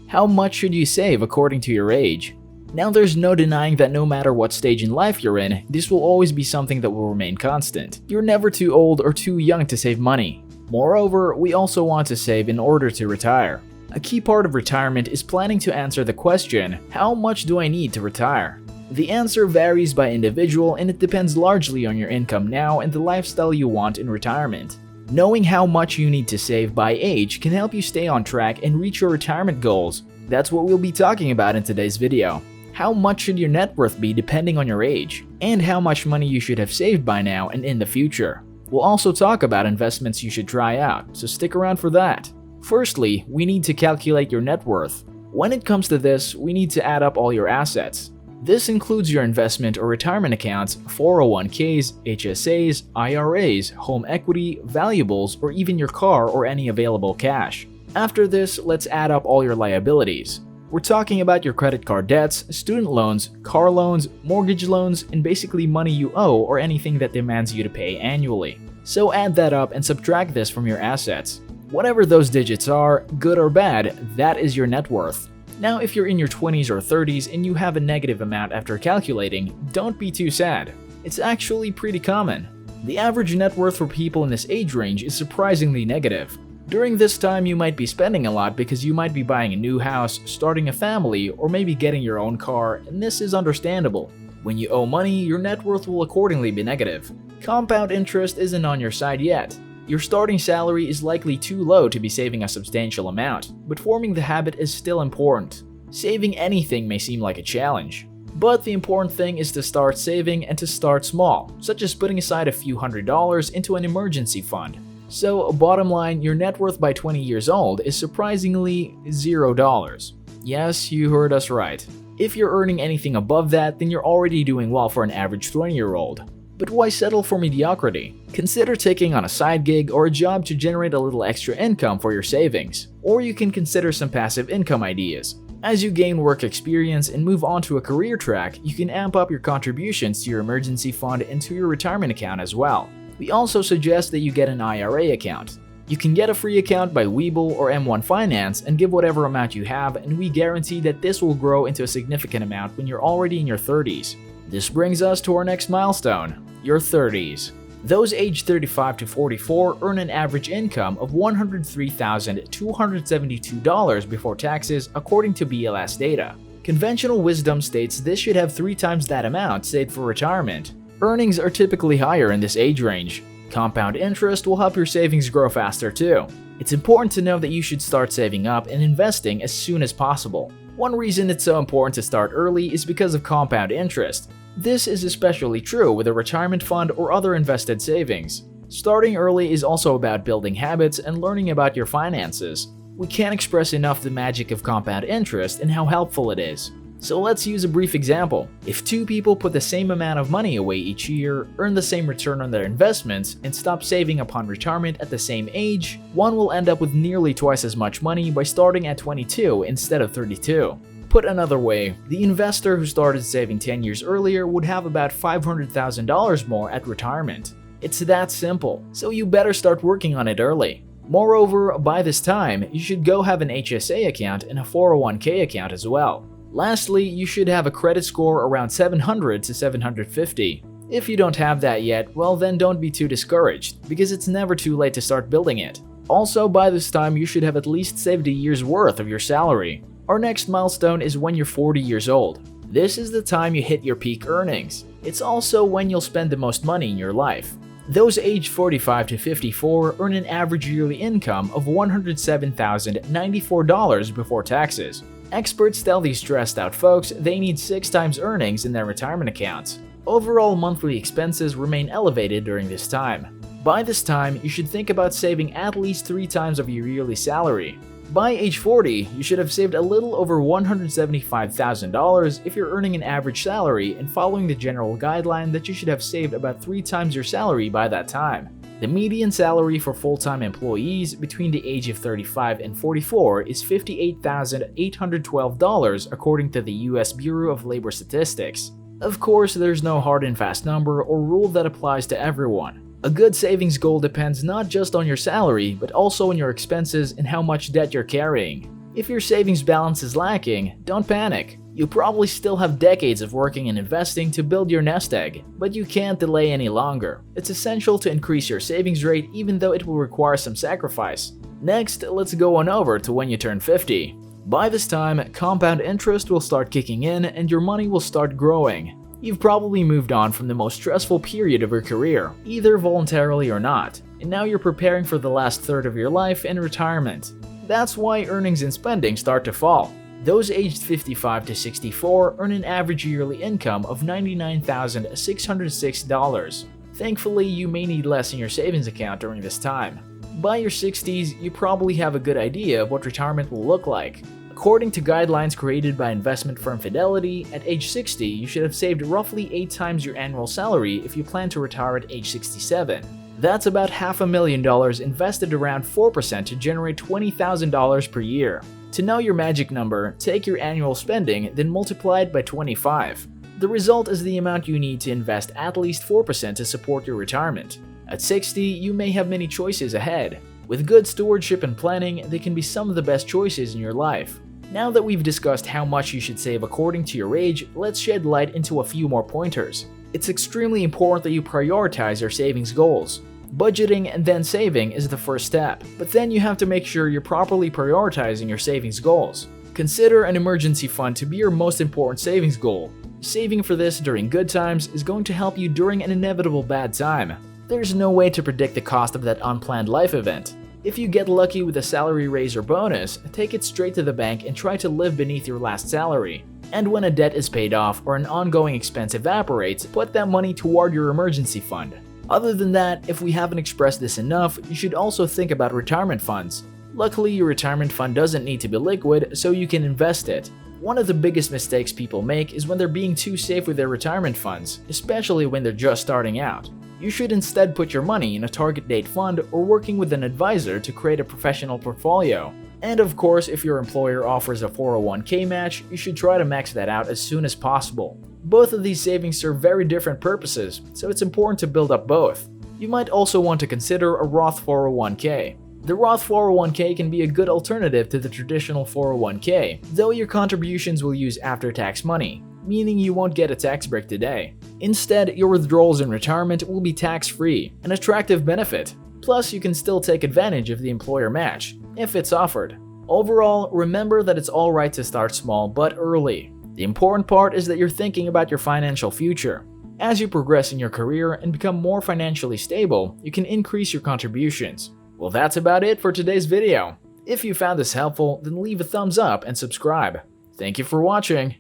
How much should you save according to your age? Now, there's no denying that no matter what stage in life you're in, this will always be something that will remain constant. You're never too old or too young to save money. Moreover, we also want to save in order to retire. A key part of retirement is planning to answer the question, how much do I need to retire? The answer varies by individual and it depends largely on your income now and the lifestyle you want in retirement. Knowing how much you need to save by age can help you stay on track and reach your retirement goals. That's what we'll be talking about in today's video. How much should your net worth be depending on your age, and how much money you should have saved by now and in the future. We'll also talk about investments you should try out, so stick around for that. Firstly, we need to calculate your net worth. When it comes to this, we need to add up all your assets. This includes your investment or retirement accounts, 401ks, HSAs, IRAs, home equity, valuables, or even your car or any available cash. After this, let's add up all your liabilities. We're talking about your credit card debts, student loans, car loans, mortgage loans, and basically money you owe or anything that demands you to pay annually. So add that up and subtract this from your assets. Whatever those digits are, good or bad, that is your net worth. Now, if you're in your 20s or 30s and you have a negative amount after calculating, don't be too sad. It's actually pretty common. The average net worth for people in this age range is surprisingly negative. During this time, you might be spending a lot because you might be buying a new house, starting a family, or maybe getting your own car, and this is understandable. When you owe money, your net worth will accordingly be negative. Compound interest isn't on your side yet. Your starting salary is likely too low to be saving a substantial amount, but forming the habit is still important. Saving anything may seem like a challenge, but the important thing is to start saving and to start small, such as putting aside a few $100s into an emergency fund. So, bottom line, your net worth by 20 years old is surprisingly $0. Yes, you heard us right. If you're earning anything above that, then you're already doing well for an average 20-year-old. But why settle for mediocrity? Consider taking on a side gig or a job to generate a little extra income for your savings. Or you can consider some passive income ideas. As you gain work experience and move on to a career track, you can amp up your contributions to your emergency fund and to your retirement account as well. We also suggest that you get an IRA account. You can get a free account by Webull or M1 Finance and give whatever amount you have, and we guarantee that this will grow into a significant amount when you're already in your 30s. This brings us to our next milestone, your 30s. Those aged 35 to 44 earn an average income of $103,272 before taxes according to BLS data. Conventional wisdom states this should have 3 times that amount saved for retirement. Earnings are typically higher in this age range. Compound interest will help your savings grow faster too. It's important to know that you should start saving up and investing as soon as possible. One reason it's so important to start early is because of compound interest. This is especially true with a retirement fund or other invested savings. Starting early is also about building habits and learning about your finances. We can't express enough the magic of compound interest and how helpful it is. So let's use a brief example. If 2 people put the same amount of money away each year, earn the same return on their investments, and stop saving upon retirement at the same age, one will end up with nearly twice as much money by starting at 22 instead of 32. Put another way, the investor who started saving 10 years earlier would have about $500,000 more at retirement. It's that simple, so you better start working on it early. Moreover, by this time, you should go have an HSA account and a 401k account as well. Lastly, you should have a credit score around 700 to 750. If you don't have that yet, well then don't be too discouraged, because it's never too late to start building it. Also, by this time you should have at least saved a year's worth of your salary. Our next milestone is when you're 40 years old. This is the time you hit your peak earnings. It's also when you'll spend the most money in your life. Those aged 45 to 54 earn an average yearly income of $107,094 before taxes. Experts tell these stressed out folks they need 6 times earnings in their retirement accounts. Overall monthly expenses remain elevated during this time. By this time, you should think about saving at least 3 times of your yearly salary. By age 40, you should have saved a little over $175,000 if you're earning an average salary and following the general guideline that you should have saved about 3 times your salary by that time. The median salary for full-time employees between the age of 35 and 44 is $58,812 according to the US Bureau of Labor Statistics. Of course, there's no hard and fast number or rule that applies to everyone. A good savings goal depends not just on your salary, but also on your expenses and how much debt you're carrying. If your savings balance is lacking, don't panic. You'll probably still have decades of working and investing to build your nest egg, but you can't delay any longer. It's essential to increase your savings rate even though it will require some sacrifice. Next, let's go on over to when you turn 50. By this time, compound interest will start kicking in and your money will start growing. You've probably moved on from the most stressful period of your career, either voluntarily or not, and now you're preparing for the last third of your life in retirement. That's why earnings and spending start to fall. Those aged 55 to 64 earn an average yearly income of $99,606. Thankfully, you may need less in your savings account during this time. By your 60s, you probably have a good idea of what retirement will look like. According to guidelines created by investment firm Fidelity, at age 60, you should have saved roughly 8 times your annual salary if you plan to retire at age 67. That's about $500,000 invested around 4% to generate $20,000 per year. To know your magic number, take your annual spending, then multiply it by 25. The result is the amount you need to invest at least 4% to support your retirement. At 60, you may have many choices ahead. With good stewardship and planning, they can be some of the best choices in your life. Now that we've discussed how much you should save according to your age, let's shed light into a few more pointers. It's extremely important that you prioritize your savings goals. Budgeting and then saving is the first step, but then you have to make sure you're properly prioritizing your savings goals. Consider an emergency fund to be your most important savings goal. Saving for this during good times is going to help you during an inevitable bad time. There's no way to predict the cost of that unplanned life event. If you get lucky with a salary raise or bonus, take it straight to the bank and try to live beneath your last salary. And when a debt is paid off or an ongoing expense evaporates, put that money toward your emergency fund. Other than that, if we haven't expressed this enough, you should also think about retirement funds. Luckily, your retirement fund doesn't need to be liquid, so you can invest it. One of the biggest mistakes people make is when they're being too safe with their retirement funds, especially when they're just starting out. You should instead put your money in a target date fund or working with an advisor to create a professional portfolio. And of course, if your employer offers a 401k match, you should try to max that out as soon as possible. Both of these savings serve very different purposes, so it's important to build up both. You might also want to consider a Roth 401k. The Roth 401k can be a good alternative to the traditional 401k, though your contributions will use after-tax money, meaning you won't get a tax break today. Instead, your withdrawals in retirement will be tax-free, an attractive benefit. Plus, you can still take advantage of the employer match, if it's offered. Overall, remember that it's alright to start small but early. The important part is that you're thinking about your financial future. As you progress in your career and become more financially stable, you can increase your contributions. Well, that's about it for today's video. If you found this helpful, then leave a thumbs up and subscribe. Thank you for watching.